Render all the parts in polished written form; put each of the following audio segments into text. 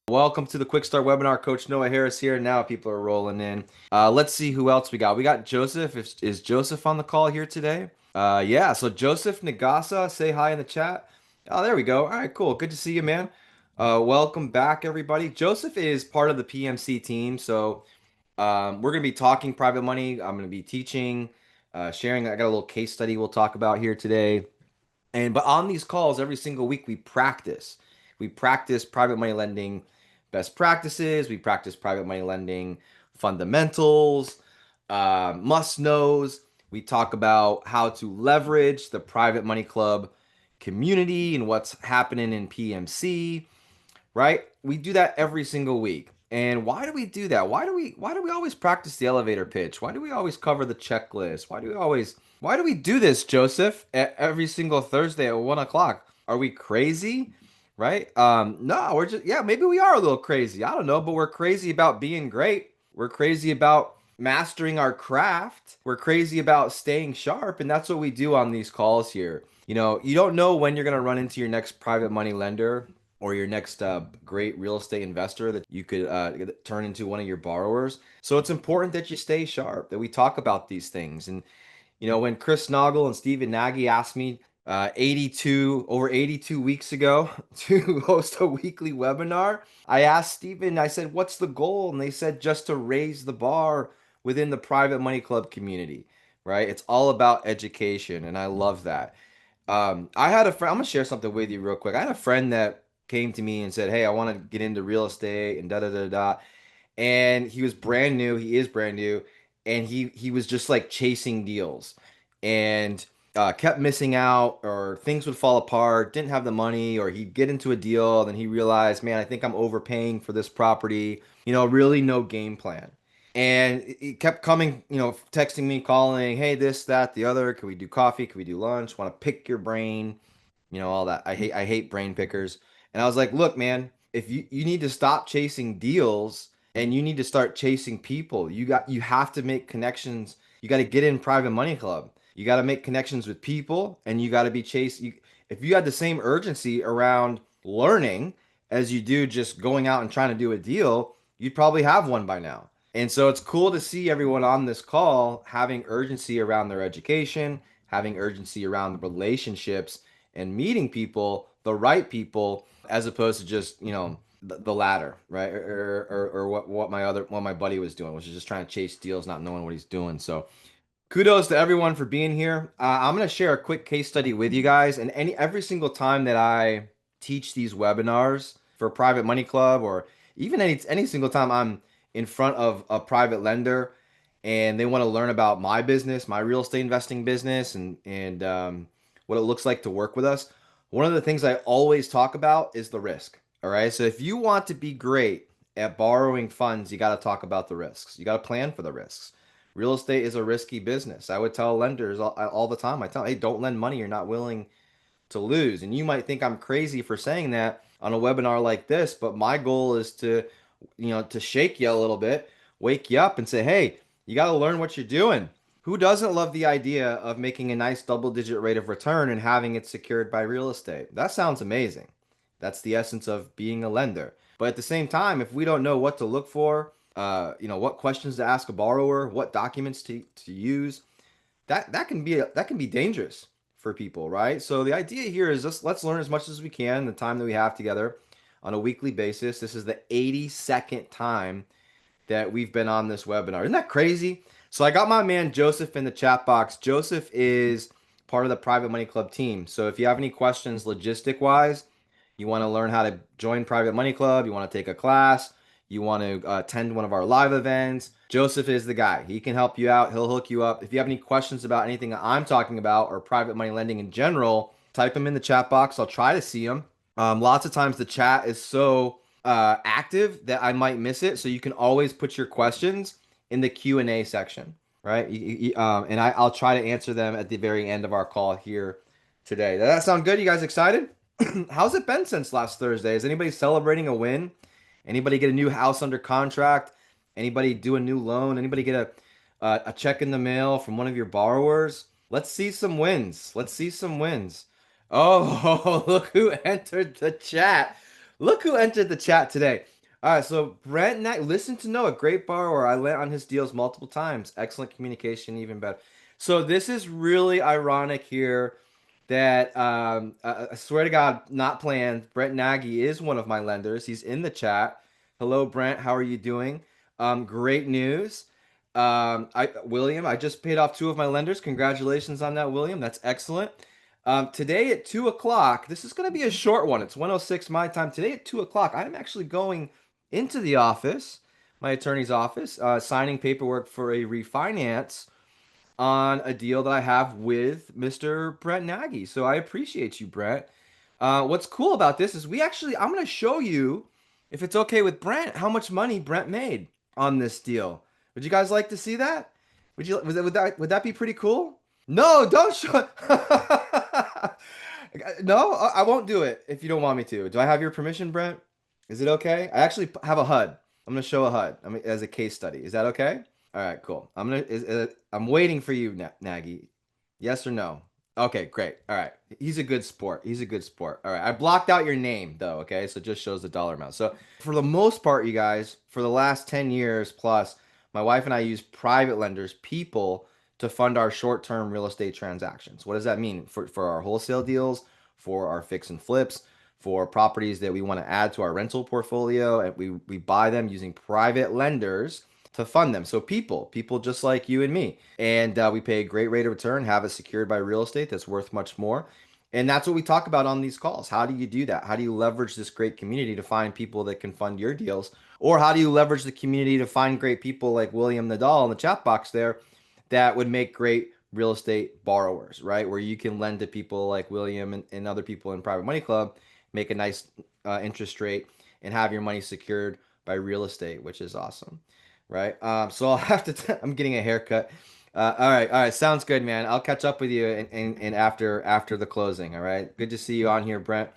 Welcome to the Quickstart webinar. Coach Noah Harris here. Now people are rolling in. Let's see who else we got. We got Joseph. Is Joseph on the call here today? Yeah. So Joseph Nagasa, say hi in the chat. Oh, there we go. All right, cool. Good to see you, man. Welcome back, everybody. Joseph is part of the PMC team. So we're going to be talking private money. I'm going to be teaching, sharing. I got a little case study we'll talk about here today. But on these calls every single week we practice. We practice private money lending best practices. We practice private money lending fundamentals, must knows. We talk about how to leverage the private money club community and what's happening in PMC, right? We do that every single week. And why do we do that? Why do we always practice the elevator pitch? Why do we always cover the checklist? Why do we do this, Joseph, every single Thursday at 1 o'clock? Are we crazy? Right? No, we're just, yeah, maybe we are a little crazy. I don't know, but we're crazy about being great. We're crazy about mastering our craft. We're crazy about staying sharp. And that's what we do on these calls here. You don't know when you're going to run into your next private money lender or your next great real estate investor that you could turn into one of your borrowers. So it's important that you stay sharp, that we talk about these things. And when Chris Naugle and Stephen Nagy asked me 82 weeks ago to host a weekly webinar, I asked Stephen, I said, what's the goal? And they said just to raise the bar within the private money club community, right? It's all about education, and I love that. I had a friend, I'm gonna share something with you real quick. I had a friend that came to me and said, hey, I want to get into real estate and da da da da. And he was brand new. He is brand new, and he was just like chasing deals, and kept missing out, or things would fall apart. Didn't have the money, or he'd get into a deal, then he realized, man, I think I'm overpaying for this property. Really no game plan. And he kept coming, texting me, calling, hey, this, that, the other. Can we do coffee? Can we do lunch? Want to pick your brain? All that. I hate brain pickers. And I was like, look, man, if you need to stop chasing deals and you need to start chasing people. You have to make connections. You got to get in private money club. You got to make connections with people, and you got to be if you had the same urgency around learning as you do just going out and trying to do a deal, you'd probably have one by now. And so it's cool to see everyone on this call having urgency around their education, having urgency around the relationships, and meeting people, the right people, as opposed to just, the latter, right? Or what my buddy was doing, which is just trying to chase deals, not knowing what he's doing. So kudos to everyone for being here. I'm going to share a quick case study with you guys. And every single time that I teach these webinars for Private Money Club, or even any single time I'm in front of a private lender and they want to learn about my business, my real estate investing business, and what it looks like to work with us, one of the things I always talk about is the risk. All right. So if you want to be great at borrowing funds, you got to talk about the risks. You got to plan for the risks. Real estate is a risky business. I would tell lenders all the time. I tell, hey, don't lend money you're not willing to lose. And you might think I'm crazy for saying that on a webinar like this, but my goal is to shake you a little bit, wake you up and say, hey, you got to learn what you're doing. Who doesn't love the idea of making a nice double-digit rate of return and having it secured by real estate? That sounds amazing. That's the essence of being a lender. But at the same time, if we don't know what to look for, what questions to ask a borrower, what documents to use, that can be dangerous for people, right? So the idea here is just let's learn as much as we can the time that we have together on a weekly basis. This is the 82nd time that we've been on this webinar. Isn't that crazy? So I got my man Joseph in the chat box. Joseph is part of the Private Money Club team. So if you have any questions logistic wise, you want to learn how to join Private Money Club, you want to take a class, you want to attend one of our live events, Joseph is the guy. He can help you out. He'll hook you up. If you have any questions about anything that I'm talking about or private money lending in general, type them in the chat box. I'll try to see them. Lots of times the chat is so active that I might miss it. So you can always put your questions in the Q&A section, right? And I'll try to answer them at the very end of our call here today. Does that sound good? You guys excited? How's it been since last Thursday? Is anybody celebrating a win? Anybody get a new house under contract? Anybody do a new loan? Anybody get a check in the mail from one of your borrowers? Let's see some wins. Let's see some wins. Oh, look who entered the chat. Look who entered the chat today. All right, so Brent Knack, listen to know a great borrower. I lent on his deals multiple times. Excellent communication, even better. So this is really ironic here that I swear to God, not planned. Brent Nagy is one of my lenders. He's in the chat. Hello, Brent. How are you doing? Great news. William, I just paid off two of my lenders. Congratulations on that, William. That's excellent. Today at 2 o'clock, this is going to be a short one. It's 1:06 my time. Today at 2 o'clock, I'm actually going into the office, my attorney's office, signing paperwork for a refinance on a deal that I have with Mr. Brent Nagy. So I appreciate you, Brent. What's cool about this is I'm going to show you, if it's okay with Brent, how much money Brent made on this deal. Would you guys like to see that? Would that be pretty cool? No, don't show. No, I won't do it if you don't want me to. Do I have your permission, Brent? Is it okay? I actually have a HUD. I'm gonna show a HUD. I mean, as a case study. Is that okay? All right, cool. I'm waiting for you, Nagy. Yes or no? Okay, great. All right. He's a good sport. He's a good sport. All right. I blocked out your name though, okay? So it just shows the dollar amount. So for the most part, you guys, for the last 10 years plus, my wife and I use private lenders, people to fund our short-term real estate transactions. What does that mean? For our wholesale deals, for our fix and flips, for properties that we want to add to our rental portfolio, and we buy them using private lenders to fund them. So people just like you and me, and we pay a great rate of return, have it secured by real estate that's worth much more. And that's what we talk about on these calls. How do you do that? How do you leverage this great community to find people that can fund your deals? Or how do you leverage the community to find great people like William Nadal in the chat box there that would make great real estate borrowers, right? Where you can lend to people like William and other people in Private Money Club, make a nice interest rate, and have your money secured by real estate, which is awesome, right? So I'll have to. I'm getting a haircut. All right, sounds good, man. I'll catch up with you and after the closing. All right, good to see you on here, Brent.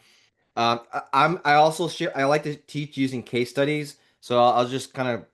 I also share. I like to teach using case studies, so I'll just kind of,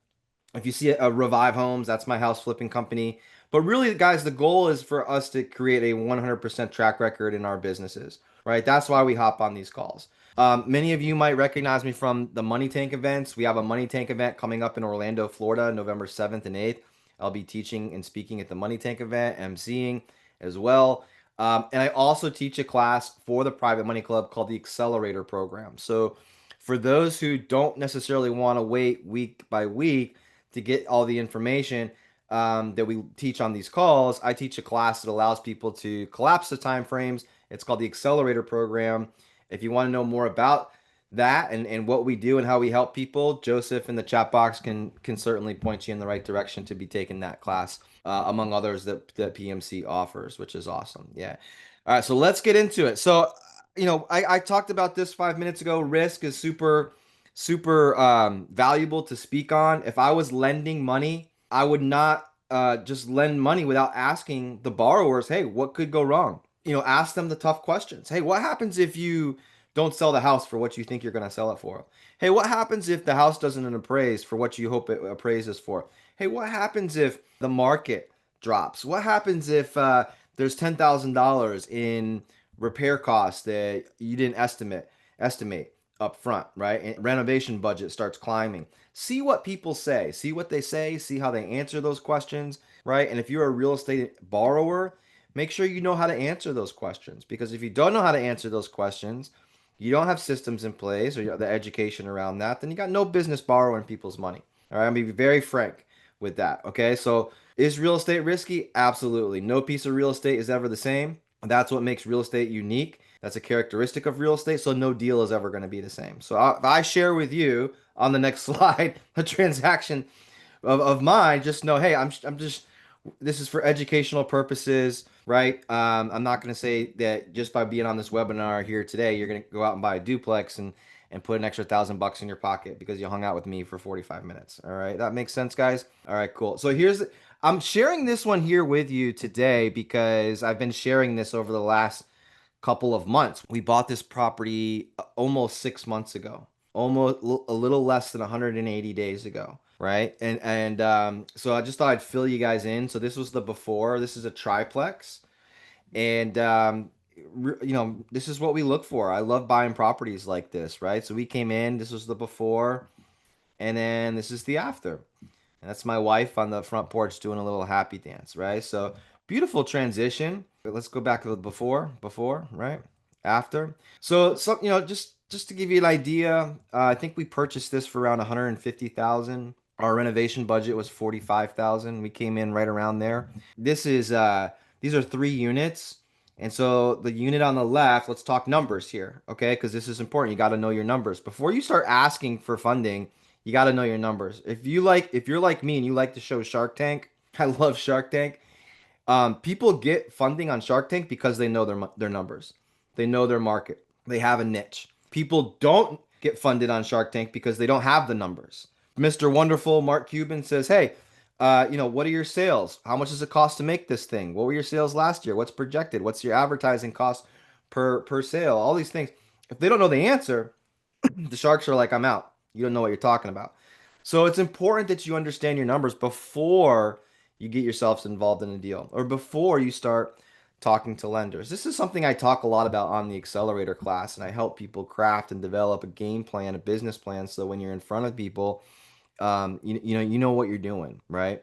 if you see a Revive Homes, that's my house flipping company. But really, guys, the goal is for us to create a 100% track record in our businesses, right? That's why we hop on these calls. Many of you might recognize me from the Money Tank events. We have a Money Tank event coming up in Orlando, Florida, November 7th and 8th. I'll be teaching and speaking at the Money Tank event, emceeing as well. And I also teach a class for the Private Money Club called the Accelerator Program. So for those who don't necessarily want to wait week by week to get all the information that we teach on these calls, I teach a class that allows people to collapse the time frames. It's called the Accelerator Program. If you want to know more about that and what we do and how we help people, Joseph in the chat box can certainly point you in the right direction to be taking that class, among others that PMC offers, which is awesome. Yeah. All right, so let's get into it. So, I talked about this 5 minutes ago. Risk is super valuable to speak on. If I was lending money, I would not just lend money without asking the borrowers, hey, what could go wrong? Ask them the tough questions. Hey, what happens if you don't sell the house for what you think you're going to sell it for? Hey, what happens if the house doesn't appraise for what you hope it appraises for? Hey, what happens if the market drops? What happens if there's $10,000 in repair costs that you didn't estimate up front, right? And renovation budget starts climbing. See what people say. See what they say. See how they answer those questions, right? And if you're a real estate borrower, make sure you know how to answer those questions, because if you don't know how to answer those questions, you don't have systems in place or the education around that, then you got no business borrowing people's money. All right, I'm gonna be very frank with that. Okay, so is real estate risky? Absolutely. No piece of real estate is ever the same. That's what makes real estate unique. That's a characteristic of real estate. So no deal is ever going to be the same. So if I share with you on the next slide a transaction of mine, just know, hey, I'm just, this is for educational purposes, right? I'm not going to say that just by being on this webinar here today, you're going to go out and buy a duplex and put an extra $1,000 in your pocket because you hung out with me for 45 minutes. All right, that makes sense, guys. All right, cool. So I'm sharing this one here with you today because I've been sharing this over the last couple of months. We bought this property almost 6 months ago, almost a little less than 180 days ago, right? And so I just thought I'd fill you guys in. So this was the before. This is a triplex, and this is what we look for. I love buying properties like this, right? So we came in. This was the before. And then this is the after. And that's my wife on the front porch doing a little happy dance, right? So beautiful transition. Let's go back to the before, right? After. So just to give you an idea, I think we purchased this for around 150,000. Our renovation budget was 45,000. We came in right around there. This is these are 3 units. And so the unit on the left, let's talk numbers here, okay? Because this is important. You got to know your numbers. Before you start asking for funding, you got to know your numbers. If you're like me and you like to show Shark Tank, I love Shark Tank. People get funding on Shark Tank because they know their numbers. They know their market. They have a niche. People don't get funded on Shark Tank because they don't have the numbers. Mr. Wonderful Mark Cuban says, "Hey, what are your sales? How much does it cost to make this thing? What were your sales last year? What's projected? What's your advertising cost per sale? All these things." If they don't know the answer, the sharks are like, "I'm out. You don't know what you're talking about." So it's important that you understand your numbers before you get yourselves involved in a deal or before you start talking to lenders. This is something I talk a lot about on the accelerator class, and I help people craft and develop a game plan, a business plan, so when you're in front of people, you know what you're doing, right?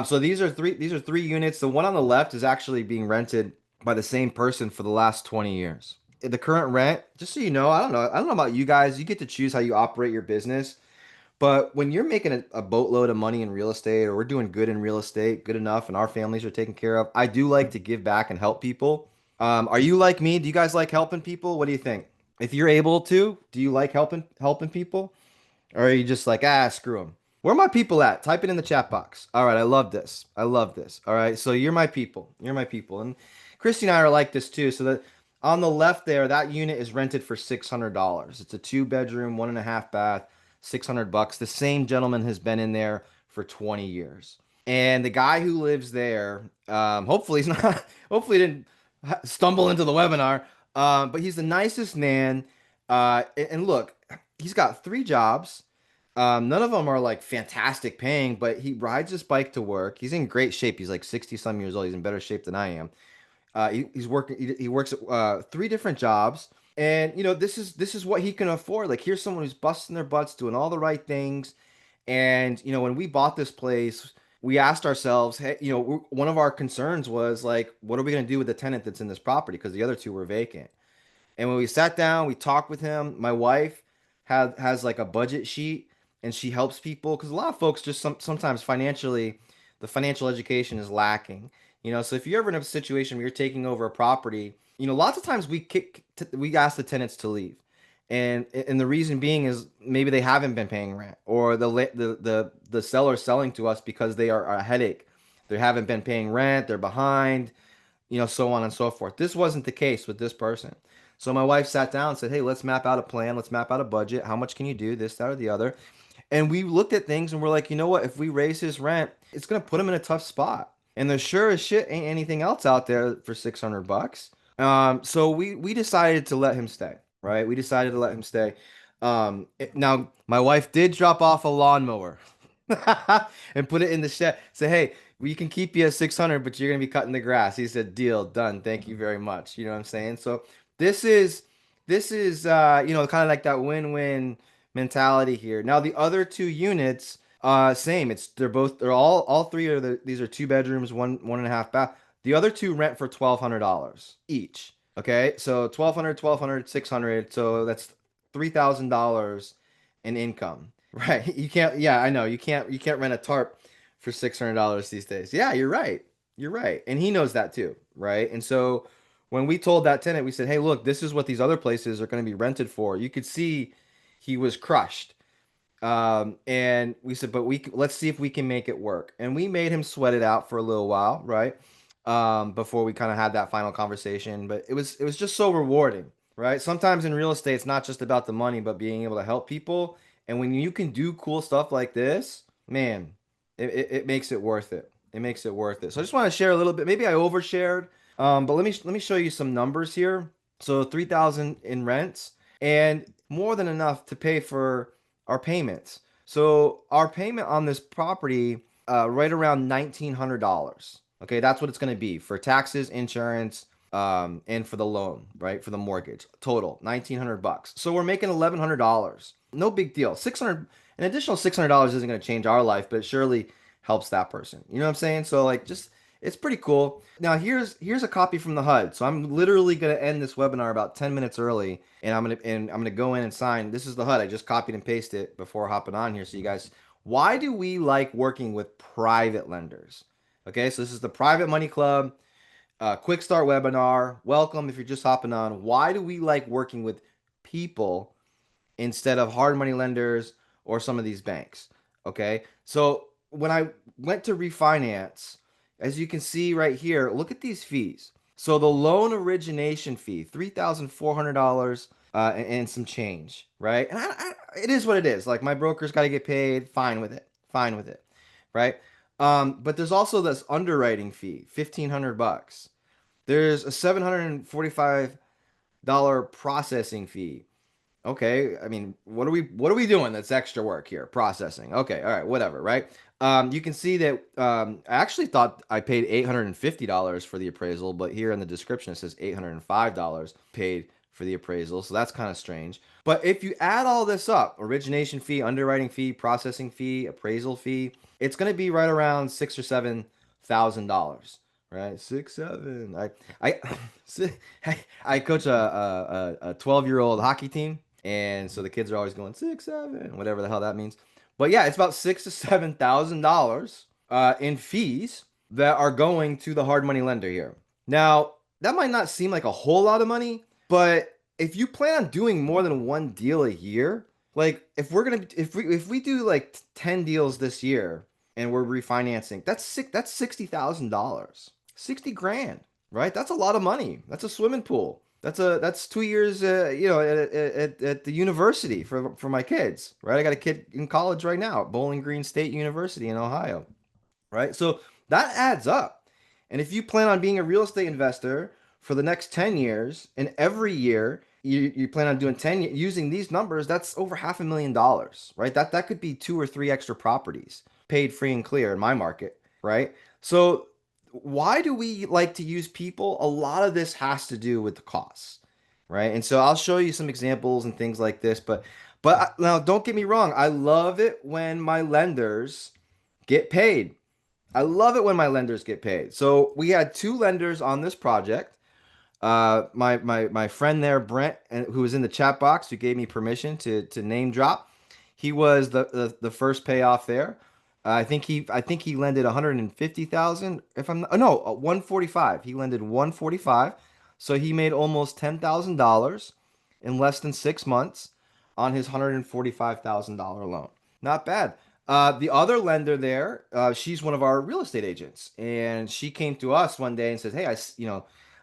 So these are three units. The one on the left is actually being rented by the same person for the last 20 years. The current rent, just so you know, I don't know about you guys. You get to choose how you operate your business. But when you're making a boatload of money in real estate, or we're doing good in real estate, good enough, and our families are taken care of, I do like to give back and help people. Are you like me? Do you guys like helping people? What do you think? If you're able to, do you like helping people? Or are you just like, screw them? Where are my people at? Type it in the chat box. All right, I love this. I love this. All right, so you're my people. You're my people. And Christy and I are like this too. So that on the left there, that unit is rented for $600. It's a 2 bedroom, 1.5 bath, $600. The same gentleman has been in there for 20 years. And the guy who lives there, hopefully he's not, hopefully he didn't stumble into the webinar. But he's the nicest man. And look, he's got 3 jobs. None of them are like fantastic paying, but he rides his bike to work. He's in great shape. He's like 60 some years old. He's in better shape than I am. He's working. He works at 3 different jobs, and this is what he can afford. Like here's someone who's busting their butts, doing all the right things. And when we bought this place, we asked ourselves, hey, one of our concerns was like, what are we going to do with the tenant that's in this property? Because the other 2 were vacant. And when we sat down, we talked with him. My wife has like a budget sheet, and she helps people because a lot of folks just sometimes financially, the financial education is lacking. So if you're ever in a situation where you're taking over a property, lots of times we ask the tenants to leave, and the reason being is maybe they haven't been paying rent, or the seller selling to us because they are a headache. They haven't been paying rent. They're behind, so on and so forth. This wasn't the case with this person. So my wife sat down and said, "Hey, let's map out a plan. Let's map out a budget. How much can you do? This, that, or the other." And we looked at things and we're like, you know what? If we raise his rent, it's gonna put him in a tough spot. And there sure as shit ain't anything else out there for $600. So we decided to let him stay. Right? We decided to let him stay. Now my wife did drop off a lawnmower and put it in the shed. Say, hey, we can keep you at 600, but you're gonna be cutting the grass. He said, deal, done. Thank you very much. You know what I'm saying? So this is kind of like that win-win mentality here. Now the other 2 units, same. They're all 3 these are 2 bedrooms, one and a half bath. The other 2 rent for $1,200 each. Okay, so 1,200, 600. So that's $3,000 in income. Right. You can't, yeah, I know. You can't rent a tarp for $600 these days. Yeah, you're right. You're right. And he knows that too, right? And so when we told that tenant, we said, "Hey, look, this is what these other places are going to be rented for." You could see he was crushed. And we said, "But let's see if we can make it work." And we made him sweat it out for a little while, right? Before we kind of had that final conversation, but it was just so rewarding, right? Sometimes in real estate, it's not just about the money, but being able to help people. And when you can do cool stuff like this, man, it makes it worth it. It makes it worth it. So I just want to share a little bit. Maybe I overshared, but let me show you some numbers here. So 3,000 in rents, and more than enough to pay for our payments. So our payment on this property, right around $1,900. Okay, that's what it's going to be for taxes, insurance, and for the loan, right? For the mortgage, total $1,900. So we're making $1,100. No big deal. 600. An additional $600 isn't going to change our life, but it surely helps that person. You know what I'm saying? So like just it's pretty cool. Now here's a copy from the HUD. So I'm literally going to end this webinar about 10 minutes early and I'm going to go in and sign. This is the HUD. I just copied and pasted it before hopping on here so you guys why do we like working with private lenders? Okay, so this is the Private Money Club Quickstart webinar. Welcome if you're just hopping on. Why do we like working with people instead of hard money lenders or some of these banks? Okay, so when I went to refinance, as you can see right here, look at these fees. So the loan origination fee, $3,400 and some change, right? And it is what it is. Like my broker's got to get paid. Fine with it. Fine with it, right? But there's also this underwriting fee, $1,500. There's a $745 processing fee. Okay, I mean, what are we doing that's extra work here? Processing. Okay, all right, whatever, right? You can see that I actually thought I paid $850 for the appraisal, but here in the description it says $805 paid for the appraisal, so that's kind of strange. But if you add all this up, origination fee, underwriting fee, processing fee, appraisal fee, it's going to be right around $6,000 or $7,000, right? Six, seven. I, I coach a 12-year-old hockey team. And so the kids are always going six, seven, whatever the hell that means. But yeah, it's about $6,000 to $7,000 in fees that are going to the hard money lender here. Now, that might not seem like a whole lot of money, but if you plan on doing more than one deal a year, like if we do like 10 deals this year and we're refinancing, that's $60,000. 60 grand, right? That's a lot of money. That's a swimming pool. That's 2 years, at the university for my kids, right? I got a kid in college right now at Bowling Green State University in Ohio, right? So that adds up. And if you plan on being a real estate investor for the next 10 years, and every year you plan on doing 10 using these numbers, that's over $500,000, right? That could be two or three extra properties paid free and clear in my market, right? So why do we like to use people? A lot of this has to do with the costs, right? And so I'll show you some examples and things like this, but now don't get me wrong, I love it when my lenders get paid. I love it when my lenders get paid. So we had two lenders on this project. My friend there, Brent, who was in the chat box, who gave me permission to name drop. He was the first payoff there. I think he lended 150,000. If I'm not, oh, no, 145. He lended 145, so he made almost $10,000 in less than 6 months on his $145,000 loan. Not bad. The other lender there, she's one of our real estate agents, and she came to us one day and says, "Hey,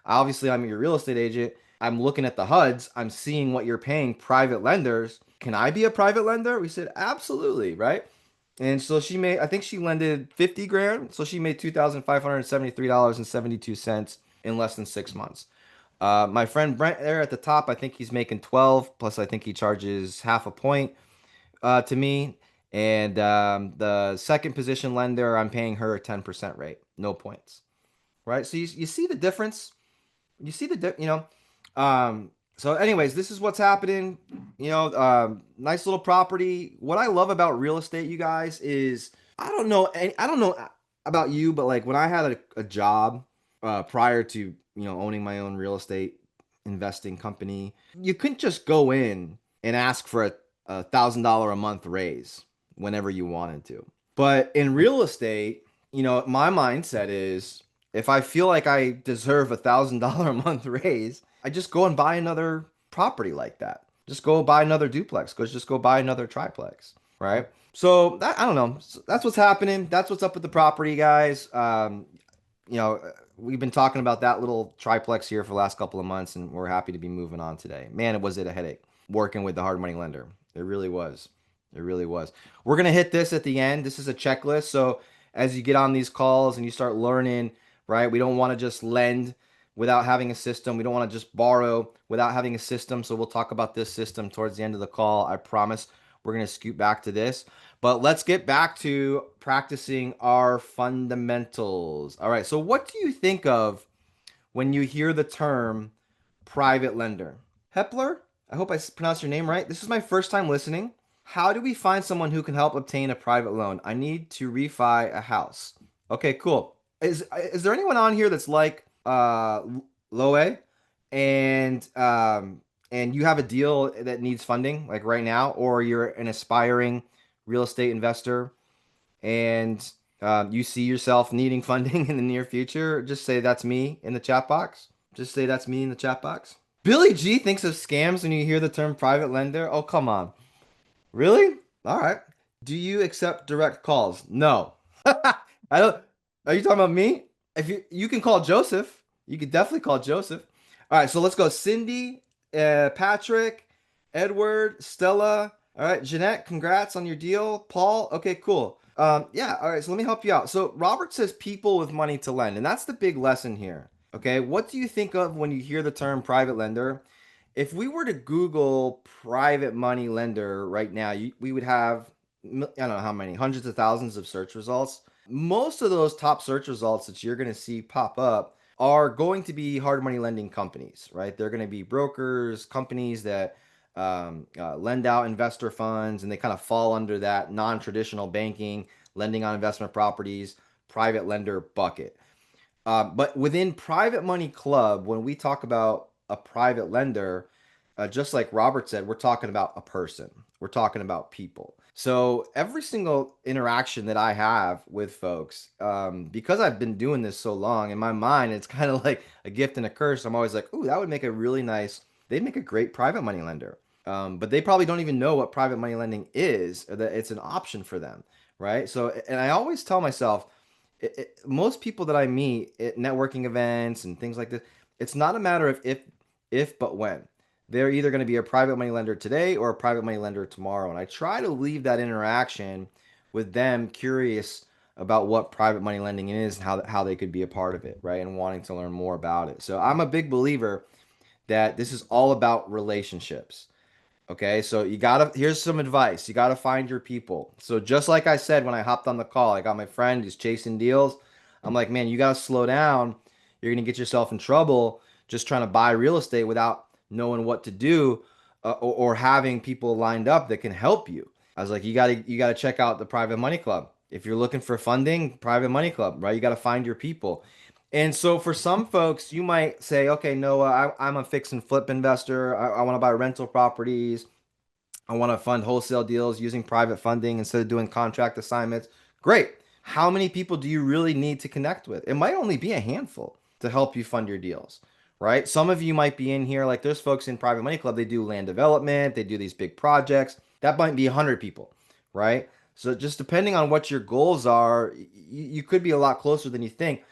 obviously I'm your real estate agent. I'm looking at the HUDs. I'm seeing what you're paying private lenders. Can I be a private lender?" We said, "Absolutely," right? And so I think she lended 50 grand. So she made $2,573.72 in less than 6 months. My friend Brent there at the top, I think he's making 12, plus I think he charges half a point to me. And the second position lender, I'm paying her a 10% rate, no points, right? So you see the difference? You see so anyways, this is what's happening. Nice little property. What I love about real estate, you guys, is I don't know about you, but like when I had a job prior to owning my own real estate investing company, you couldn't just go in and ask for a $1,000 a month raise whenever you wanted to. But in real estate, my mindset is if I feel like I deserve $1,000 a month raise, I just go and buy another property like that. Just go buy another duplex. Just go buy another triplex, right? So I don't know. That's what's happening. That's what's up with the property, guys. We've been talking about that little triplex here for the last couple of months, and we're happy to be moving on today. Man, was it a headache working with the hard money lender. It really was. It really was. We're gonna hit this at the end. This is a checklist. So as you get on these calls and you start learning, right? We don't want to just lend without having a system. We don't want to just borrow without having a system. So we'll talk about this system towards the end of the call. I promise we're going to scoot back to this. But let's get back to practicing our fundamentals. All right. So what do you think of when you hear the term private lender? Hepler? I hope I pronounced your name right. This is my first time listening. How do we find someone who can help obtain a private loan? I need to refi a house. Okay, cool. Is there anyone on here that's like Loe and you have a deal that needs funding like right now, or you're an aspiring real estate investor and you see yourself needing funding in the near future? Just say that's me in the chat box. Just say that's me in the chat box. Billy G thinks of scams when you hear the term private lender. Oh, come on. Really? All right. Do you accept direct calls? No. I don't. Are you talking about me? If you can call Joseph. You can definitely call Joseph. All right, so let's go. Cindy, Patrick, Edward, Stella. All right, Jeanette, congrats on your deal. Paul, okay, cool. Yeah, all right, so let me help you out. So Robert says people with money to lend, and that's the big lesson here. Okay, what do you think of when you hear the term private lender? If we were to Google private money lender right now, we would have, I don't know how many, hundreds of thousands of search results. Most of those top search results that you're going to see pop up are going to be hard money lending companies, right? They're going to be brokers, companies that lend out investor funds, and they kind of fall under that non-traditional banking, lending on investment properties, private lender bucket. But within Private Money Club, when we talk about a private lender, just like Robert said, we're talking about a person. We're talking about people. So every single interaction that I have with folks, because I've been doing this so long, in my mind, it's kind of like a gift and a curse. I'm always like, ooh, that would make a really nice, they'd make a great private money lender. But they probably don't even know what private money lending is, or that it's an option for them, right? So, and I always tell myself, most people that I meet at networking events and things like this, it's not a matter of if, but when. They're either going to be a private money lender today or a private money lender tomorrow. And I try to leave that interaction with them curious about what private money lending is and how they could be a part of it, right? And wanting to learn more about it. So I'm a big believer that this is all about relationships. Okay, so here's some advice. You gotta find your people. So just like I said when I hopped on the call, I got my friend who's chasing deals. I'm like, man, you gotta slow down. You're gonna get yourself in trouble just trying to buy real estate without knowing what to do, or having people lined up that can help you. I was like, you gotta check out the Private Money Club. If you're looking for funding, Private Money Club, right? You gotta find your people. And so for some folks, you might say, okay, Noah, I'm a fix and flip investor. I want to buy rental properties. I want to fund wholesale deals using private funding instead of doing contract assignments. Great. How many people do you really need to connect with? It might only be a handful to help you fund your deals, right? Some of you might be in here, like there's folks in Private Money Club, they do land development, they do these big projects. That might be 100 people, right? So just depending on what your goals are, you could be a lot closer than you think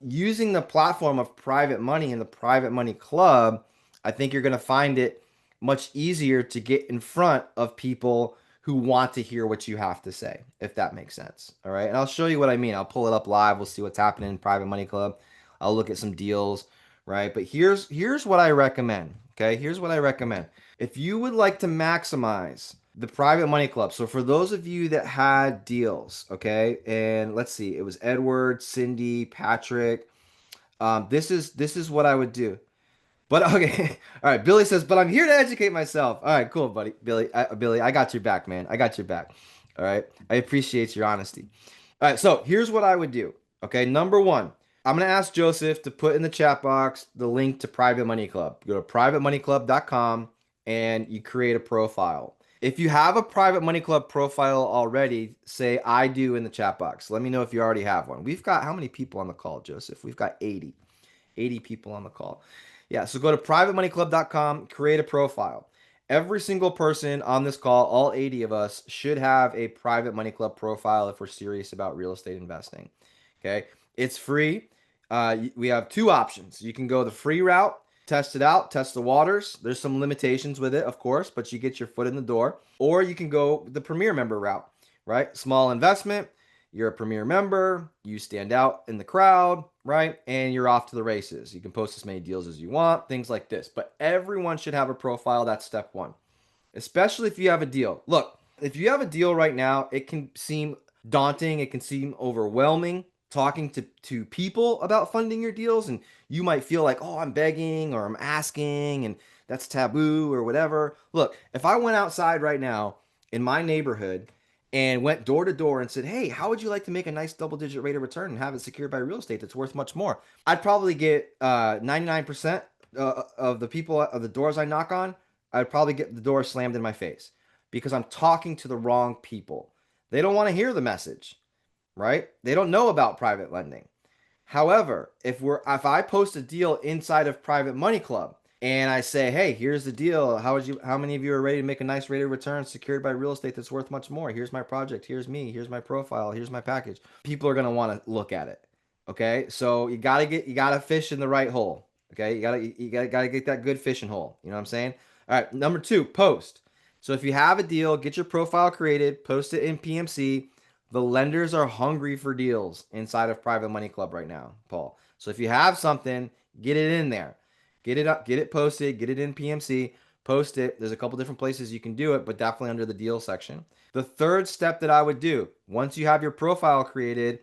using the platform of private money and the private money club. I think you're going to find it much easier to get in front of people who want to hear what you have to say, if that makes sense. All right. And I'll show you what I mean. I'll pull it up live. We'll see what's happening in private money club. I'll look at some deals, right? But here's what I recommend. Okay. Here's what I recommend. If you would like to maximize the private money club. So for those of you that had deals, okay, and let's see, it was Edward, Cindy, Patrick. This is what I would do. But okay, all right. Billy says, but I'm here to educate myself. All right, cool, buddy. Billy, I got your back, man. I got your back. All right, I appreciate your honesty. All right, so here's what I would do. Okay, number one, I'm gonna ask Joseph to put in the chat box the link to Private Money Club. Go to privatemoneyclub.com and you create a profile. If you have a Private Money Club profile already, say I do in the chat box. Let me know if you already have one. We've got how many people on the call, Joseph? We've got 80 people on the call. Yeah, so go to privatemoneyclub.com, create a profile. Every single person on this call, all 80 of us, should have a Private Money Club profile if we're serious about real estate investing. Okay, it's free. We have two options. You can go the free route, test it out, test the waters. There's some limitations with it, of course, but you get your foot in the door. Or you can go the Premier member route, right? Small investment. You're a Premier member, you stand out in the crowd, right? And you're off to the races. You can post as many deals as you want, things like this. But everyone should have a profile. That's step one, especially if you have a deal. Look, if you have a deal right now, it can seem daunting, it can seem overwhelming talking to people about funding your deals. And you might feel like, oh, I'm begging or I'm asking, and that's taboo or whatever. Look, if I went outside right now in my neighborhood and went door to door and said, "Hey, how would you like to make a nice double-digit rate of return and have it secured by real estate that's worth much more?" I'd probably get 99% of the people of the doors I knock on. I'd probably get the door slammed in my face because I'm talking to the wrong people. They don't want to hear the message, right? They don't know about private lending. However, if I post a deal inside of Private Money Club and I say, "Hey, here's the deal. How many of you are ready to make a nice rate of return secured by real estate that's worth much more? Here's my project. Here's me. Here's my profile. Here's my package." People are going to want to look at it. Okay? So you got to fish in the right hole. Okay? Got to get that good fishing hole. You know what I'm saying? All right, number 2, post. So if you have a deal, get your profile created, post it in PMC. The lenders are hungry for deals inside of Private Money Club right now, Paul. So if you have something, get it in there. Get it up, get it posted, get it in PMC, post it. There's a couple different places you can do it, but definitely under the deal section. The third step that I would do, once you have your profile created,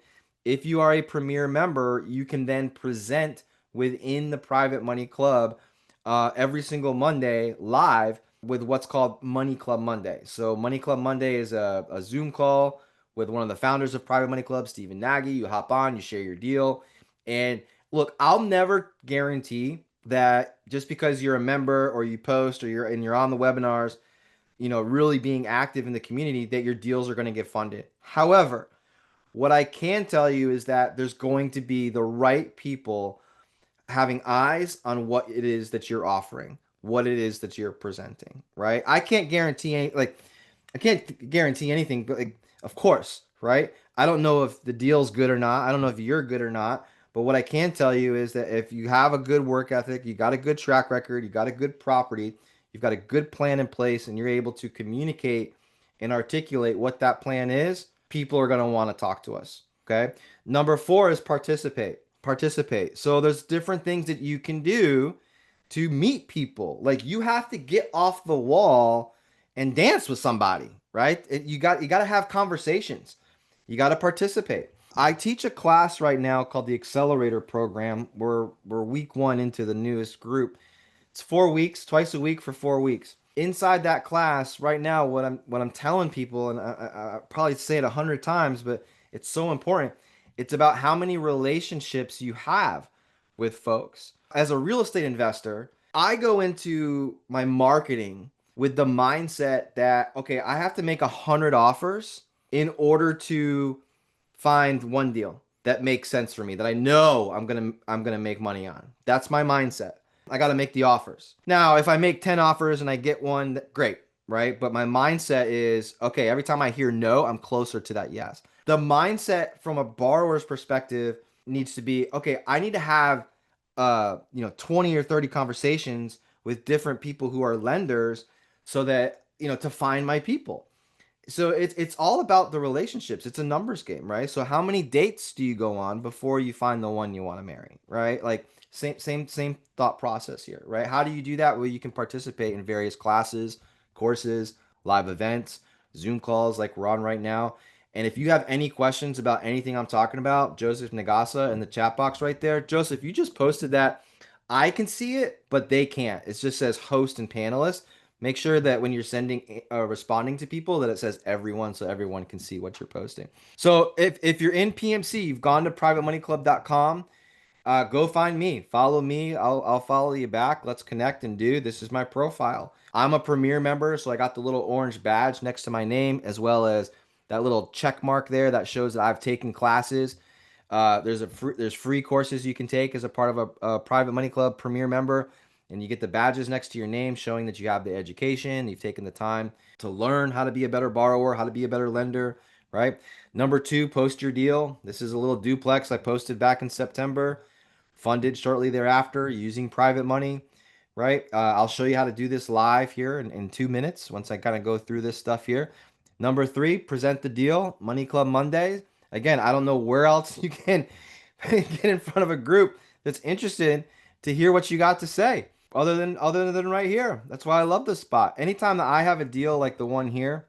if you are a premier member, you can then present within the Private Money Club every single Monday live with what's called Money Club Monday. So Money Club Monday is a Zoom call with one of the founders of Private Money Club, Stephen Nagy. You hop on, you share your deal. And look, I'll never guarantee that just because you're a member or you post or you're on the webinars, really being active in the community, that your deals are going to get funded. However, what I can tell you is that there's going to be the right people having eyes on what it is that you're offering, what it is that you're presenting, right? I can't guarantee anything, but like, of course, right? I don't know if the deal's good or not. I don't know if you're good or not. But what I can tell you is that if you have a good work ethic, you got a good track record, you got a good property, you've got a good plan in place, and you're able to communicate and articulate what that plan is, people are going to want to talk to us. Okay. Number 4 is participate. Participate. So there's different things that you can do to meet people. Like you have to get off the wall and dance with somebody, right? You got to have conversations. You got to participate. I teach a class right now called the Accelerator Program. We're week 1 into the newest group. It's 4 weeks, twice a week for 4 weeks. Inside that class right now, what I'm telling people, and I probably say it 100 times, but it's so important. It's about how many relationships you have with folks. As a real estate investor, I go into my marketing with the mindset that, okay, I have to make 100 offers in order to find one deal that makes sense for me, that I know I'm gonna make money on. That's my mindset. I got to make the offers. Now, if I make 10 offers and I get one, great, right? But my mindset is, okay, every time I hear no, I'm closer to that yes. The mindset from a borrower's perspective needs to be, okay, I need to have 20 or 30 conversations with different people who are lenders so that, to find my people. So it's all about the relationships. It's a numbers game, right? So how many dates do you go on before you find the one you want to marry, right? Like same thought process here, right? How do you do that? Well, you can participate in various classes, courses, live events, Zoom calls like we're on right now. And if you have any questions about anything I'm talking about, Joseph Nagasa in the chat box right there. Joseph, you just posted that. I can see it, but they can't. It just says host and panelist. Make sure that when you're sending responding to people that it says everyone so everyone can see what you're posting. So if you're in PMC, you've gone to privatemoneyclub.com, go find me, follow me. I'll follow you back. Let's connect and do. This is my profile. I'm a premier member, so I got the little orange badge next to my name as well as that little check mark there that shows that I've taken classes. There's free courses you can take as a part of a Private Money Club Premier member, and you get the badges next to your name showing that you have the education, you've taken the time to learn how to be a better borrower, how to be a better lender, right? Number 2, post your deal. This is a little duplex I posted back in September, funded shortly thereafter using private money, right? I'll show you how to do this live here in 2 minutes once I kind of go through this stuff here. Number 3, present the deal, Money Club Monday. Again, I don't know where else you can get in front of a group that's interested to hear what you got to say other than right here. That's why I love this spot. Anytime that I have a deal like the one here,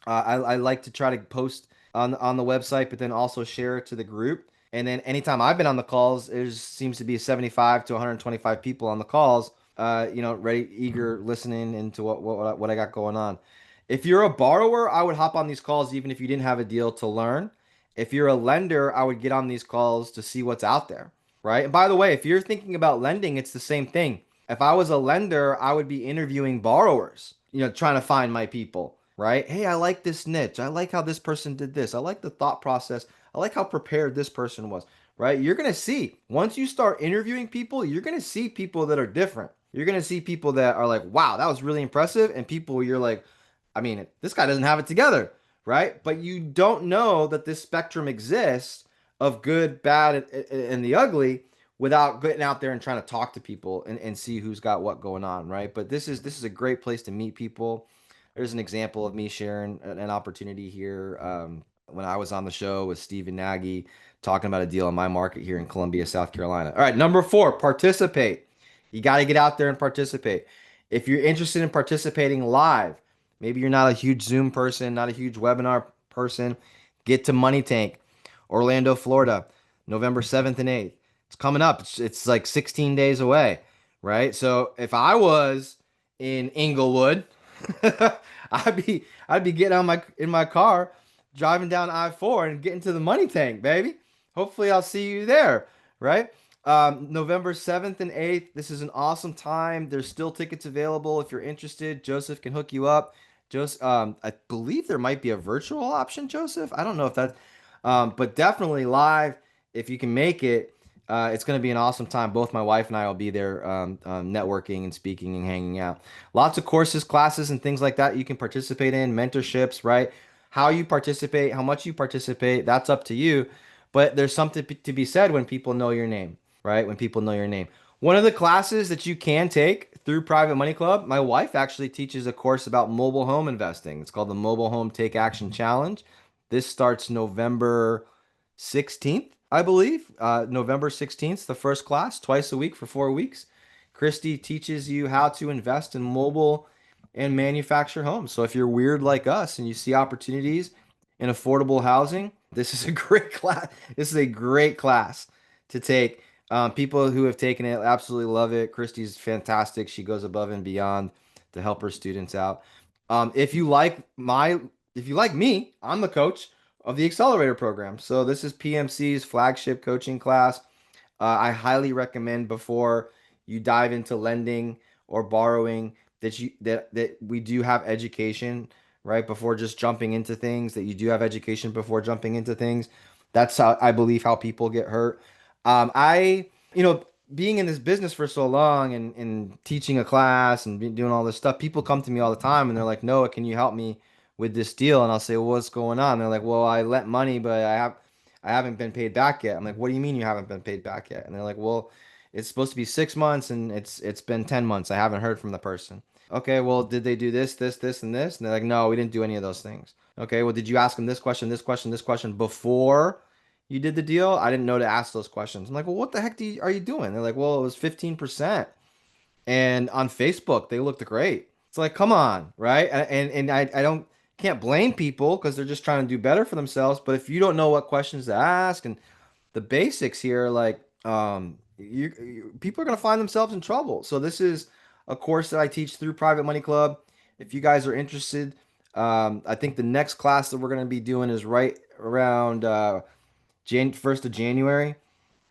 I like to try to post on the website, but then also share it to the group. And then anytime I've been on the calls, there seems to be 75 to 125 people on the calls, ready, eager, listening into what I got going on. If you're a borrower, I would hop on these calls even if you didn't have a deal to learn. If you're a lender, I would get on these calls to see what's out there, right? And by the way, if you're thinking about lending, it's the same thing. If I was a lender, I would be interviewing borrowers, trying to find my people, right? Hey, I like this niche. I like how this person did this. I like the thought process. I like how prepared this person was, right? You're going to see, once you start interviewing people, you're going to see people that are different. You're going to see people that are like, wow, that was really impressive. And people you're like, I mean, this guy doesn't have it together, right? But you don't know that this spectrum exists of good, bad, and the ugly without getting out there and trying to talk to people and see who's got what going on, right? But this is a great place to meet people. There's an example of me sharing an opportunity here. When I was on the show with Stephen Nagy talking about a deal in my market here in Columbia, South Carolina. All right, number four, participate. You got to get out there and participate. If you're interested in participating live, maybe you're not a huge Zoom person, not a huge webinar person, get to Money Tank, Orlando, Florida, November 7th and 8th. It's coming up. It's like 16 days away, right? So if I was in Inglewood, I'd be getting on my car, driving down I-4 and getting to the Money Tank, baby. Hopefully I'll see you there, right? November 7th and 8th. This is an awesome time. There's still tickets available if you're interested. Joseph can hook you up. Joseph, I believe there might be a virtual option, Joseph. I don't know if that, but definitely live if you can make it. It's going to be an awesome time. Both my wife and I will be there, networking and speaking and hanging out. Lots of courses, classes, and things like that you can participate in, mentorships, right? How you participate, how much you participate, that's up to you. But there's something to be said when people know your name, right? When people know your name. One of the classes that you can take through Private Money Club, my wife actually teaches a course about mobile home investing. It's called the Mobile Home Take Action Challenge. This starts November 16th, I believe. November 16th, the first class, twice a week for 4 weeks. Christy teaches you how to invest in mobile and manufactured homes. So if you're weird like us and you see opportunities in affordable housing, this is a great class. This is a great class to take. People who have taken it absolutely love it. Christy's fantastic. She goes above and beyond to help her students out. If you like if you like me, I'm the coach of the Accelerator program. So this is PMC's flagship coaching class. I highly recommend before you dive into lending or borrowing that we do have education, right? Before just jumping into things, that you do have education before jumping into things. That's how I believe how people get hurt. I, being in this business for so long and teaching a class and doing all this stuff, people come to me all the time and they're like, Noah, can you help me with this deal? And I'll say, well, what's going on? They're like, well, I lent money, but I haven't been paid back yet. I'm like, what do you mean you haven't been paid back yet? And they're like, well, it's supposed to be 6 months and it's been 10 months. I haven't heard from the person. Okay, well, did they do this, and this? And they're like, no, we didn't do any of those things. Okay, well, did you ask them this question, this question, this question before you did the deal? I didn't know to ask those questions. I'm like, well, what the heck are you doing? They're like, well, it was 15%. And on Facebook, they looked great. It's like, come on, right? And I don't can't blame people because they're just trying to do better for themselves. But if you don't know what questions to ask and the basics here, like people are gonna find themselves in trouble. So this is a course that I teach through Private Money Club. If you guys are interested, I think the next class that we're gonna be doing is right around 1st of January,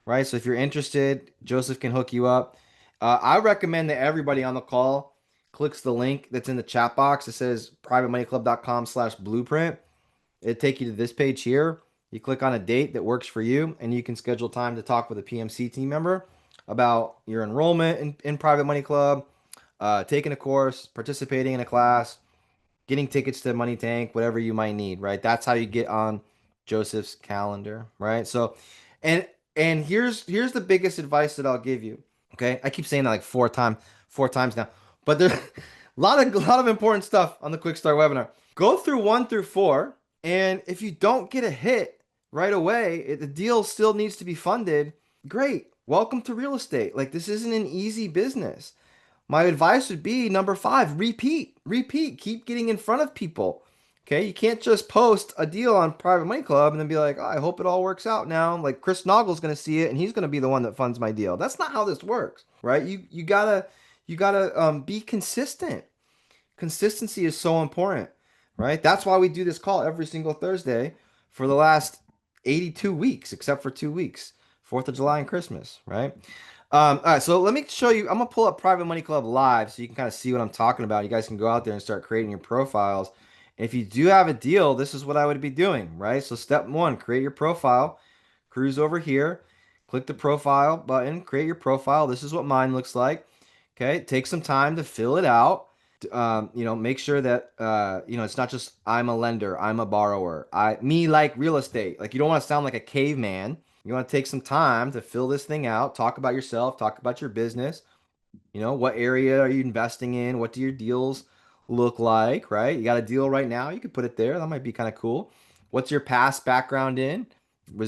right? So if you're interested, Joseph can hook you up. I recommend that everybody on the call clicks the link that's in the chat box. It says privatemoneyclub.com/blueprint. It'll take you to this page here. You click on a date that works for you, and you can schedule time to talk with a PMC team member about your enrollment in Private Money Club, taking a course, participating in a class, getting tickets to Money Tank, whatever you might need, right? That's how you get on Joseph's calendar, right? So, and here's the biggest advice that I'll give you. Okay, I keep saying that like four times now, but there's a lot of important stuff on the Quick Start webinar. Go through 1 through 4, and if you don't get a hit right away, the deal still needs to be funded. Great, welcome to real estate. Like this isn't an easy business. My advice would be number 5, repeat, keep getting in front of people. Okay, you can't just post a deal on Private Money Club and then be like, oh, I hope it all works out now. Like Chris Naugle's going to see it and he's going to be the one that funds my deal. That's not how this works, right? You gotta be consistent. Consistency is so important. right? That's why we do this call every single Thursday for the last 82 weeks, except for 2 weeks, 4th of July and Christmas, right? All right, so let me show you. I'm gonna pull up Private Money Club live so you can kind of see what I'm talking about. You guys can go out there and start creating your profiles. And if you do have a deal, this is what I would be doing, right? So step one, create your profile, cruise over here, click the profile button, create your profile. This is what mine looks like. Okay, take some time to fill it out. Make sure that it's not just I'm a lender, I'm a borrower. Me like real estate. Like you don't want to sound like a caveman. You want to take some time to fill this thing out, talk about yourself, talk about your business. What area are you investing in? What do your deals look like, right? You got a deal right now, you could put it there. That might be kind of cool. What's your past background in? Were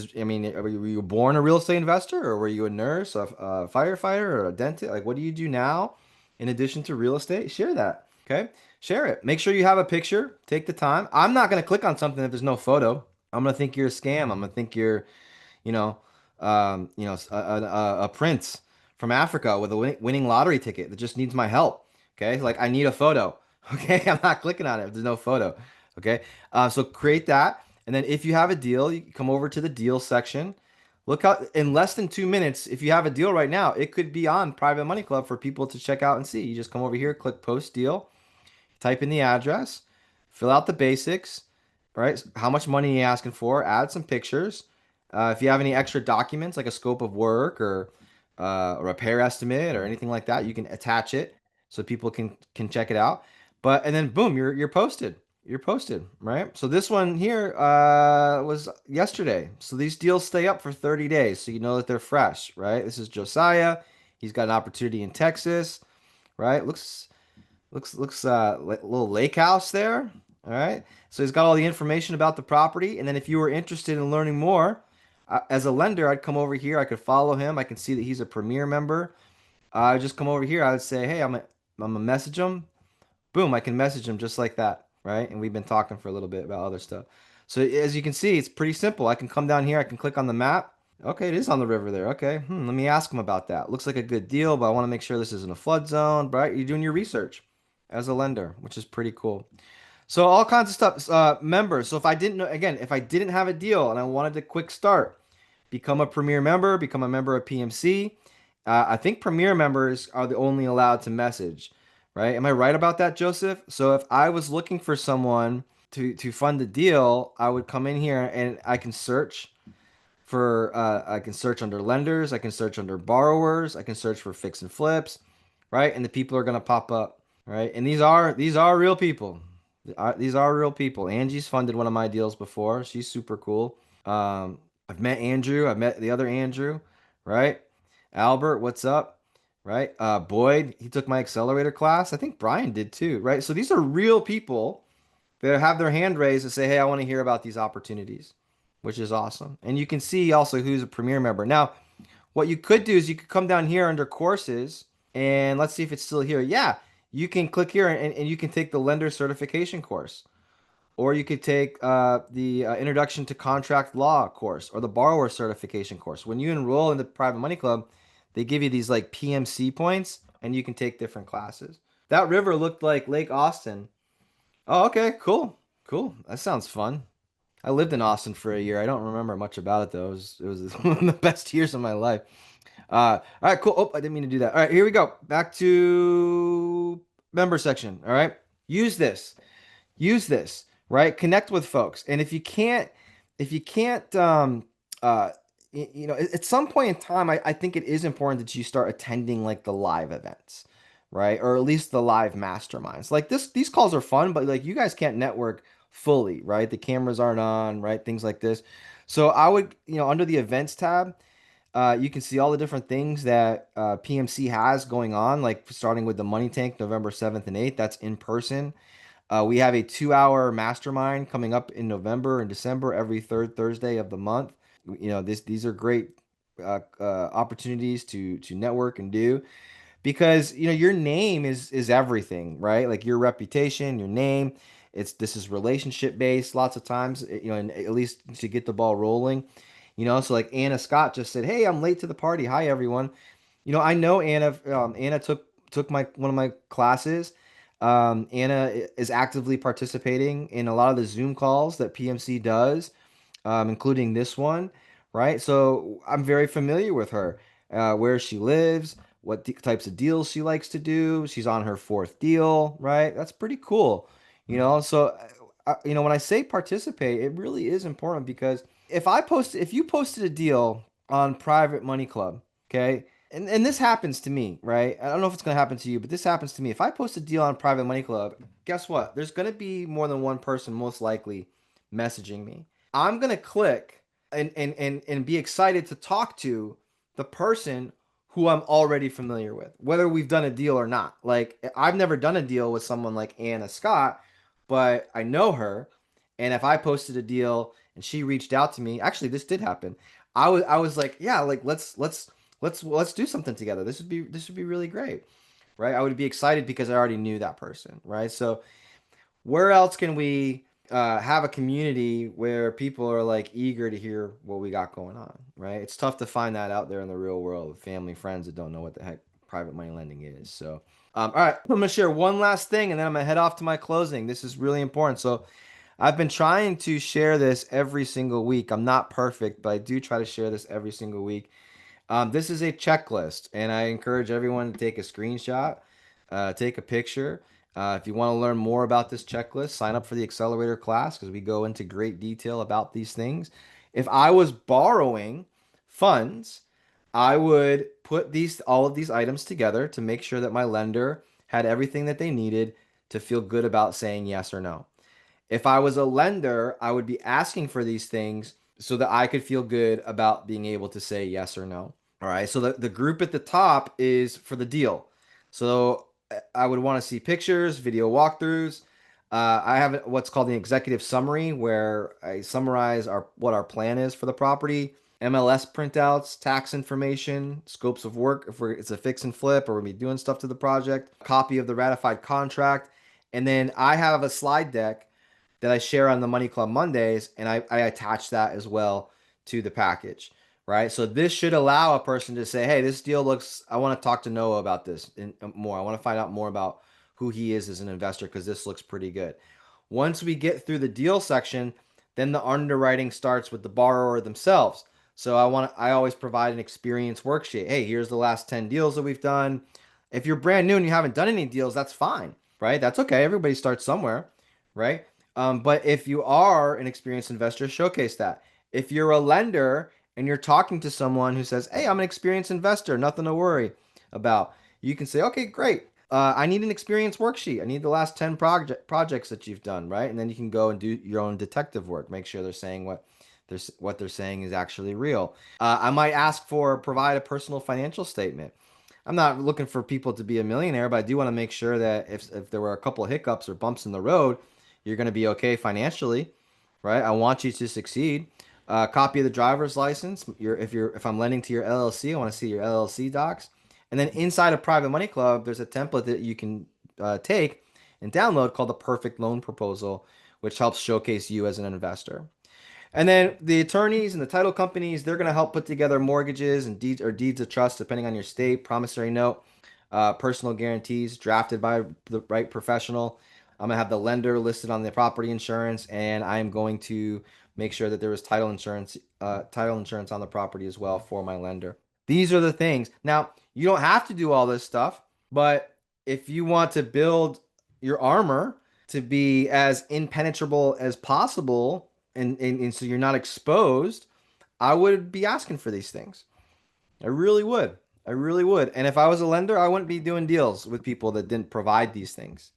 you born a real estate investor, or were you a nurse, a firefighter, or a dentist? Like, what do you do now in addition to real estate? Share that, okay? Share it. Make sure you have a picture. Take the time. I'm not going to click on something if there's no photo. I'm going to think you're a scam. I'm going to think you're you know, a prince from Africa with a winning lottery ticket that just needs my help. Okay, like I need a photo. Okay, I'm not clicking on it if there's no photo. Okay, so create that, and then if you have a deal, you come over to the deal section. Look out in less than 2 minutes. If you have a deal right now, it could be on Private Money Club for people to check out and see. You just come over here, click post deal, type in the address, fill out the basics, right? How much money are you asking for? Add some pictures. If you have any extra documents like a scope of work or a repair estimate or anything like that, you can attach it so people can check it out. And then boom, you're posted. You're posted, right? So this one here was yesterday. So these deals stay up for 30 days, so you know that they're fresh, right? This is Josiah. He's got an opportunity in Texas, right? Looks like a little lake house there. All right. So he's got all the information about the property. And then if you were interested in learning more, as a lender, I'd come over here. I could follow him. I can see that he's a Premier member. I'd just come over here. I would say, hey, I'm gonna message him. Boom, I can message him just like that, right? And we've been talking for a little bit about other stuff. So as you can see, it's pretty simple. I can come down here. I can click on the map. Okay, it is on the river there. Okay, let me ask him about that. Looks like a good deal, but I want to make sure this isn't a flood zone, right? You're doing your research as a lender, which is pretty cool. So all kinds of stuff. Members. So if I didn't know, again, if I didn't have a deal and I wanted a quick start, become a Premier member, become a member of PMC. I think Premier members are the only allowed to message, right? Am I right about that, Joseph? So if I was looking for someone to fund the deal, I would come in here and I can search under lenders, I can search under borrowers, I can search for fix and flips, right? And the people are gonna pop up, right? And these are real people. These are real people. Angie's funded one of my deals before. She's super cool. I've met Andrew. I've met the other Andrew, right? Albert, what's up? Right? Boyd, he took my accelerator class. I think Brian did too, right? So these are real people that have their hand raised and say, hey, I want to hear about these opportunities, which is awesome. And you can see also who's a Premier member. Now, what you could do is you could come down here under courses and let's see if it's still here. Yeah, you can click here and you can take the lender certification course. Or you could take the Introduction to Contract Law course or the Borrower Certification course. When you enroll in the Private Money Club, they give you these like PMC points and you can take different classes. That river looked like Lake Austin. Oh, okay, cool. Cool. That sounds fun. I lived in Austin for a year. I don't remember much about it though. It was one of the best years of my life. All right, cool. Oh, I didn't mean to do that. All right, here we go. Back to member section. All right. Use this. Use this, right? Connect with folks. And if you can't uh at some point in time, I think it is important that you start attending like the live events, right? Or at least the live masterminds. Like these calls are fun, but like you guys can't network fully, right? The cameras aren't on, right? Things like this. So I would, under the events tab, you can see all the different things that PMC has going on, like starting with the Money Tank November 7th and 8th. That's in person. We have a 2-hour mastermind coming up in November and December, every third Thursday of the month. These are great opportunities to network and do because your name is everything, right? Like your reputation, your name. This is relationship based. Lots of times, and at least to get the ball rolling. So like Anna Scott just said, "Hey, I'm late to the party. Hi everyone." I know Anna. Anna took my one of my classes. Anna is actively participating in a lot of the Zoom calls that PMC does, including this one, right? So I'm very familiar with her, where she lives, what types of deals she likes to do. She's on her fourth deal, right? That's pretty cool, you know? So, when I say participate, it really is important because if you posted a deal on Private Money Club, okay? And this happens to me, right? I don't know if it's going to happen to you, but this happens to me. If I post a deal on Private Money Club, guess what? There's going to be more than one person most likely messaging me. I'm gonna click and be excited to talk to the person who I'm already familiar with, whether we've done a deal or not. Like I've never done a deal with someone like Anna Scott, but I know her, and if I posted a deal and she reached out to me, actually this did happen. I was like, yeah, like let's do something together. This would be really great, right? I would be excited because I already knew that person, right? So where else can we have a community where people are like eager to hear what we got going on, right? It's tough to find that out there in the real world with family, friends that don't know what the heck private money lending is. So, all right, I'm gonna share one last thing and then I'm gonna head off to my closing. This is really important. So, I've been trying to share this every single week. I'm not perfect, but I do try to share this every single week. This is a checklist, and I encourage everyone to take a screenshot, take a picture. If you want to learn more about this checklist, sign up for the accelerator class because we go into great detail about these things. If I was borrowing funds, I would put all of these items together to make sure that my lender had everything that they needed to feel good about saying yes or no. If I was a lender, I would be asking for these things so that I could feel good about being able to say yes or no. All right. So the group at the top is for the deal. So I would want to see pictures, video walkthroughs. I have what's called the executive summary where I summarize what our plan is for the property, MLS printouts, tax information, scopes of work if it's a fix and flip or we're doing stuff to the project, copy of the ratified contract, and then I have a slide deck that I share on the Money Club Mondays, and I attach that as well to the package, right? So this should allow a person to say, hey, this deal looks, I want to talk to Noah about this more. I want to find out more about who he is as an investor because this looks pretty good. Once we get through the deal section, then the underwriting starts with the borrower themselves. So I always provide an experience worksheet. Hey, here's the last 10 deals that we've done. If you're brand new and you haven't done any deals, that's fine, right? That's okay. Everybody starts somewhere, right? But if you are an experienced investor, showcase that. If you're a lender and you're talking to someone who says, hey, I'm an experienced investor, nothing to worry about, you can say, okay, great. I need an experience worksheet. I need the last 10 projects that you've done, right? And then you can go and do your own detective work, make sure they're saying what they're saying is actually real. I might ask for provide a personal financial statement. I'm not looking for people to be a millionaire, but I do want to make sure that if there were a couple of hiccups or bumps in the road, you're going to be okay financially, right? I want you to succeed. Copy of the driver's license. If I'm lending to your LLC, I want to see your LLC docs. And then inside of Private Money Club, there's a template that you can take and download called the Perfect Loan Proposal, which helps showcase you as an investor. And then the attorneys and the title companies, they're going to help put together mortgages and deeds of trust, depending on your state, promissory note, personal guarantees drafted by the right professional. I'm going to have the lender listed on the property insurance, and I'm going to make sure that there is title insurance on the property as well for my lender. These are the things. Now, you don't have to do all this stuff, but if you want to build your armor to be as impenetrable as possible and so you're not exposed, I would be asking for these things. I really would. I really would. And if I was a lender, I wouldn't be doing deals with people that didn't provide these things.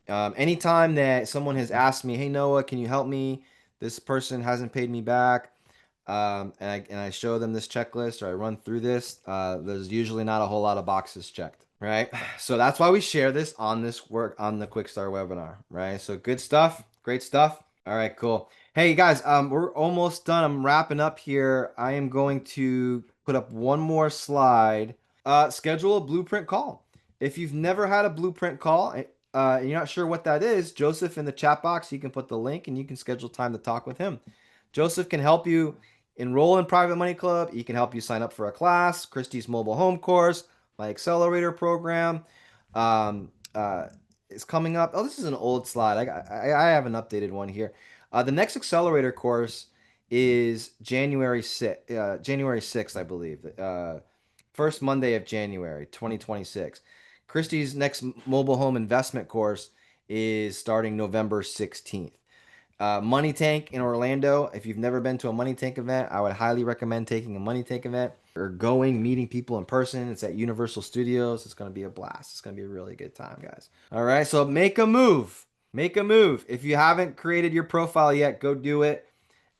Anytime that someone has asked me, "Hey Noah, can you help me? This person hasn't paid me back," and I show them this checklist or I run through this, there's usually not a whole lot of boxes checked, right? So that's why we share this on this work on the Quickstart webinar, right? So good stuff, great stuff. All right, cool. Hey guys, we're almost done. I'm wrapping up here. I am going to put up one more slide. Schedule a blueprint call. If you've never had a blueprint call, and you're not sure what that is, Joseph in the chat box, you can put the link and you can schedule time to talk with him. Joseph can help you enroll in Private Money Club. He can help you sign up for a class, Christie's mobile home course, my accelerator program. is coming up. Oh, this is an old slide. I have an updated one here. The next accelerator course is January 6th, I believe. First Monday of January 2026. Christie's next mobile home investment course is starting November 16th. Money Tank in Orlando. If you've never been to a Money Tank event, I would highly recommend taking a Money Tank event or going, meeting people in person. It's at Universal Studios. It's going to be a blast. It's going to be a really good time, guys. All right, so make a move. Make a move. If you haven't created your profile yet, go do it.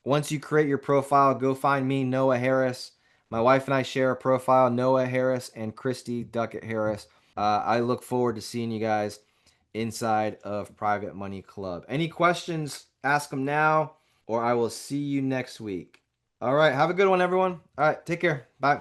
Once you create your profile, go find me, Noah Harris. My wife and I share a profile, Noah Harris and Christy Duckett Harris. I look forward to seeing you guys inside of Private Money Club. Any questions, ask them now, or I will see you next week. All right, have a good one, everyone. All right, take care. Bye.